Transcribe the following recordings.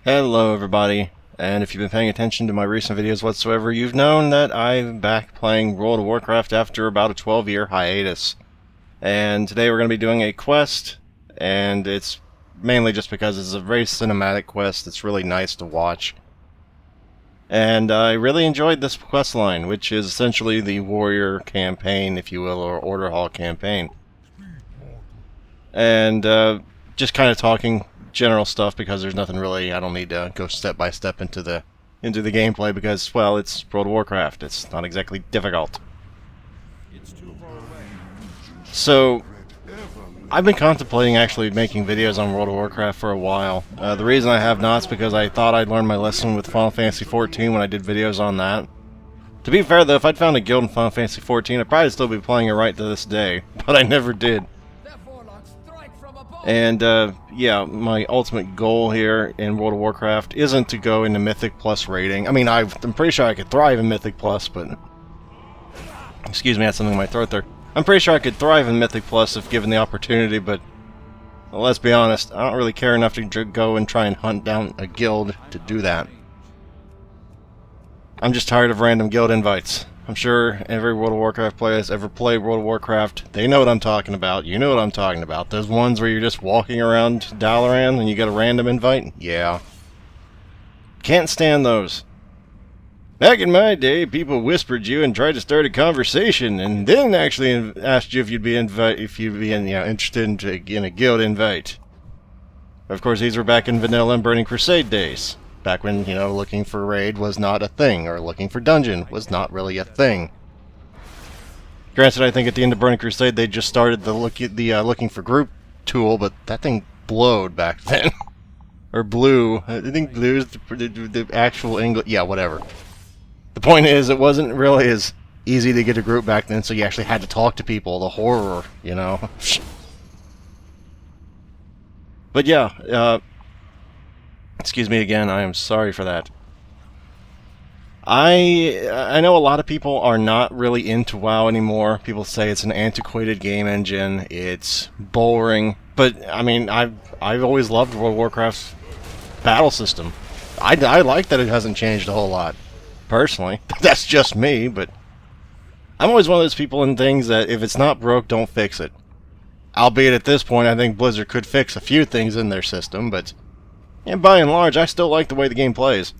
Hello everybody, and if you've been paying attention to my recent videos whatsoever, you've known that I'm back playing World of Warcraft after about a 12-year hiatus. And today we're going to be doing a quest, and it's mainly just because it's a very cinematic quest. It's really nice to watch. And I really enjoyed this quest line, which is essentially the warrior campaign, if you will, or Order Hall campaign. And just kind of talking general stuff because there's nothing really. I don't need to go step by step into the gameplay because, well, it's World of Warcraft. It's not exactly difficult. So I've been contemplating actually making videos on World of Warcraft for a while. The reason I have not is because I thought I'd learned my lesson with Final Fantasy XIV when I did videos on that. To be fair though, if I'd found a guild in Final Fantasy XIV, I'd probably still be playing it right to this day, but I never did. And, yeah, my ultimate goal here in World of Warcraft isn't to go into Mythic Plus rating. I mean, I'm pretty sure I could thrive in Mythic Plus, but... Excuse me, I had something in my throat there. I'm pretty sure I could thrive in Mythic Plus if given the opportunity, but... Well, let's be honest, I don't really care enough to go and try and hunt down a guild to do that. I'm just tired of random guild invites. I'm sure every World of Warcraft player that's ever played World of Warcraft, they know what I'm talking about. You know what I'm talking about. Those ones where you're just walking around Dalaran and you get a random invite? Yeah. Can't stand those. Back in my day, people whispered you and tried to start a conversation, and then actually asked you if you'd be interested in a guild invite. Of course, these were back in vanilla and Burning Crusade days. Back when, looking for raid was not a thing, or looking for dungeon was not really a thing. Granted, I think at the end of Burning Crusade they just started the looking for group tool, but that thing blowed back then. Or blew. I think blue is the actual English. Yeah, whatever. The point is, it wasn't really as easy to get a group back then, so you actually had to talk to people. The horror, But yeah, excuse me again, I am sorry for that. I know a lot of people are not really into WoW anymore. People say it's an antiquated game engine, it's boring, but I mean, I've always loved World of Warcraft's battle system. I like that it hasn't changed a whole lot, personally. That's just me, but I'm always one of those people in things that if it's not broke, don't fix it. Albeit at this point, I think Blizzard could fix a few things in their system, but and by and large, I still like the way the game plays.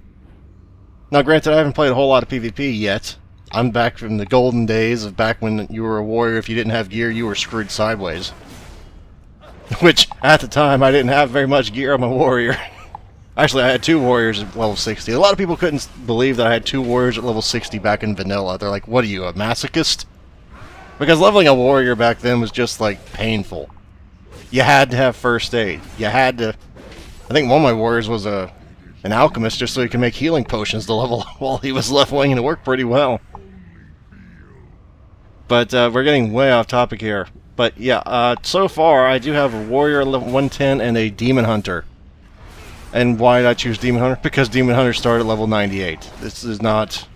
Now, granted, I haven't played a whole lot of PvP yet. I'm back from the golden days of back when you were a warrior. If you didn't have gear, you were screwed sideways. Which, at the time, I didn't have very much gear on my warrior. Actually, I had 2 warriors at level 60. A lot of people couldn't believe that I had 2 warriors at level 60 back in vanilla. They're like, what are you, a masochist? Because leveling a warrior back then was just, like, painful. You had to have first aid. You had to... I think one of my warriors was an alchemist just so he could make healing potions to level while he was leveling, and it worked pretty well. But we're getting way off topic here. But yeah, so far I do have a warrior level 110 and a demon hunter. And why did I choose demon hunter? Because demon hunter started at level 98. This is not,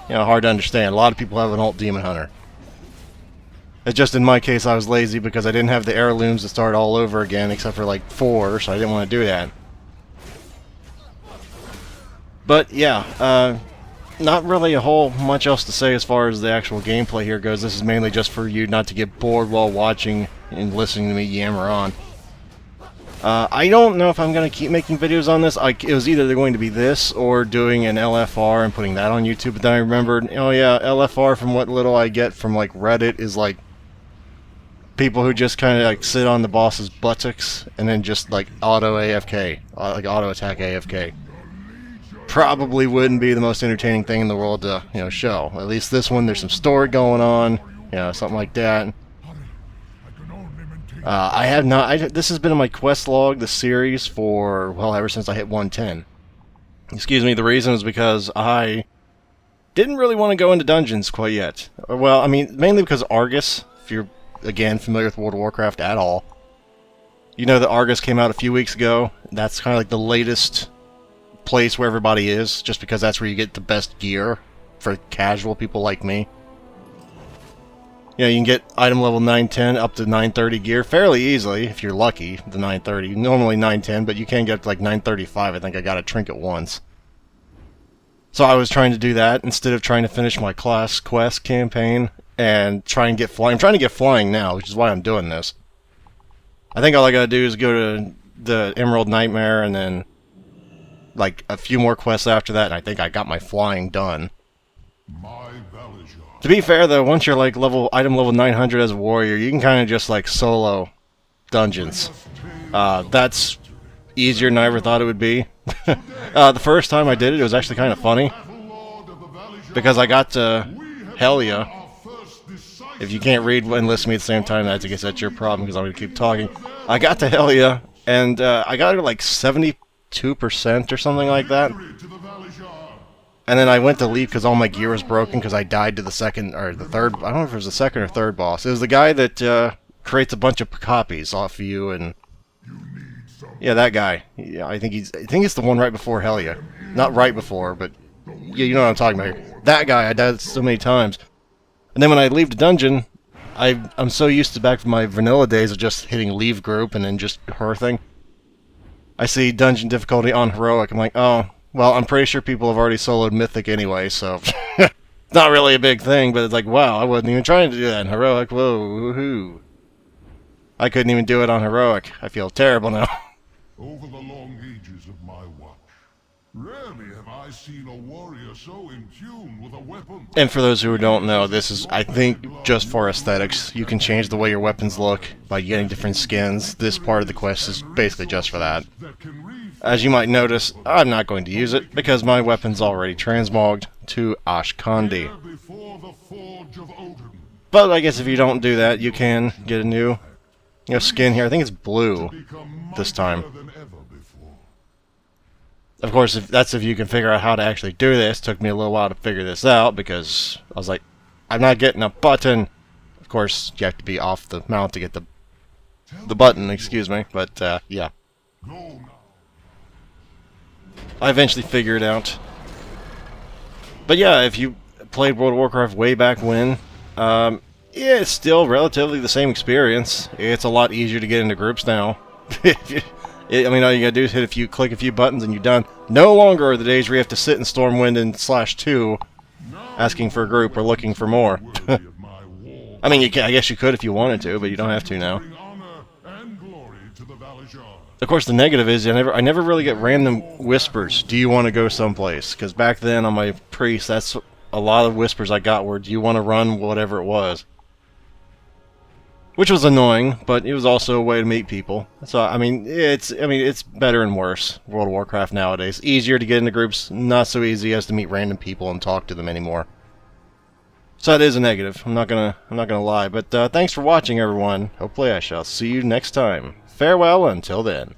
hard to understand. A lot of people have an alt demon hunter. It's just in my case I was lazy because I didn't have the heirlooms to start all over again except for like 4, so I didn't want to do that. But yeah, not really a whole much else to say as far as the actual gameplay here goes. This is mainly just for you not to get bored while watching and listening to me yammer on. I don't know if I'm going to keep making videos on this. It was either going to be this or doing an LFR and putting that on YouTube, but then I remembered, oh yeah, LFR from what little I get from like Reddit is like people who just kind of like sit on the boss's buttocks and then just like auto AFK, like auto attack AFK. Probably wouldn't be the most entertaining thing in the world to show. At least this one, there's some story going on, something like that. I have not. This has been in my quest log, the series, for well ever since I hit 110. Excuse me. The reason is because I didn't really want to go into dungeons quite yet. Well, I mean, mainly because Argus. If you're again familiar with World of Warcraft at all, you know that Argus came out a few weeks ago. That's kind of like the latest place where everybody is, just because that's where you get the best gear for casual people like me. You know, you can get item level 910 up to 930 gear fairly easily if you're lucky. The 930, normally 910, but you can get up to like 935. I think I got a trinket once. So I was trying to do that instead of trying to finish my class quest campaign and try and get flying. I'm trying to get flying now, which is why I'm doing this. I think all I gotta do is go to the Emerald Nightmare and then like a few more quests after that, and I think I got my flying done. To be fair though, once you're like item level 900 as a warrior, you can kind of just like solo dungeons. That's easier than I ever thought it would be. The first time I did it, it was actually kind of funny because I got to Helia. If you can't read and listen to me at the same time, I guess that's your problem because I'm going to keep talking. I got to Helia and I got it like 72% or something like that. And then I went to leave because all my gear was broken because I died to the second or the third. I don't know if it was the second or third boss. It was the guy that creates a bunch of copies off of you, and yeah, that guy. Yeah, I think it's the one right before Helia. Not right before, but yeah, you know what I'm talking about. That guy, I died so many times. And then when I leave the dungeon, I'm so used to back from my vanilla days of just hitting leave group and then just hearthing. I see dungeon difficulty on heroic. I'm like, oh. Well, I'm pretty sure people have already soloed Mythic anyway, so it's not really a big thing, but it's like, wow, I wasn't even trying to do that in Heroic. Whoa, woohoo. I couldn't even do it on Heroic. I feel terrible now. Over the long ages of my watch, rarely have I seen a warrior so in tune with a weapon. And for those who don't know, this is, I think, just for aesthetics. You can change the way your weapons look by getting different skins. This part of the quest is basically just for that. As you might notice, I'm not going to use it because my weapon's already transmogged to Ashkandi. But I guess if you don't do that, you can get a new skin here. I think it's blue this time. Of course, if you can figure out how to actually do this. It took me a little while to figure this out because I was like, I'm not getting a button. Of course, you have to be off the mount to get the button, excuse me, but yeah. I eventually figured it out. But yeah, if you played World of Warcraft way back when, yeah, it's still relatively the same experience. It's a lot easier to get into groups now. I mean, all you gotta do is click a few buttons and you're done. No longer are the days where you have to sit in Stormwind and /2 asking for a group or looking for more. I mean, I guess you could if you wanted to, but you don't have to now. Of course, the negative is I never really get random whispers. Do you want to go someplace? Because back then on my priest, that's a lot of whispers I got were, do you want to run whatever it was? Which was annoying, but it was also a way to meet people. So I mean, it's better and worse. World of Warcraft nowadays, easier to get into groups, not so easy as to meet random people and talk to them anymore. So that is a negative. I'm not gonna lie. But thanks for watching, everyone. Hopefully, I shall see you next time. Farewell until then.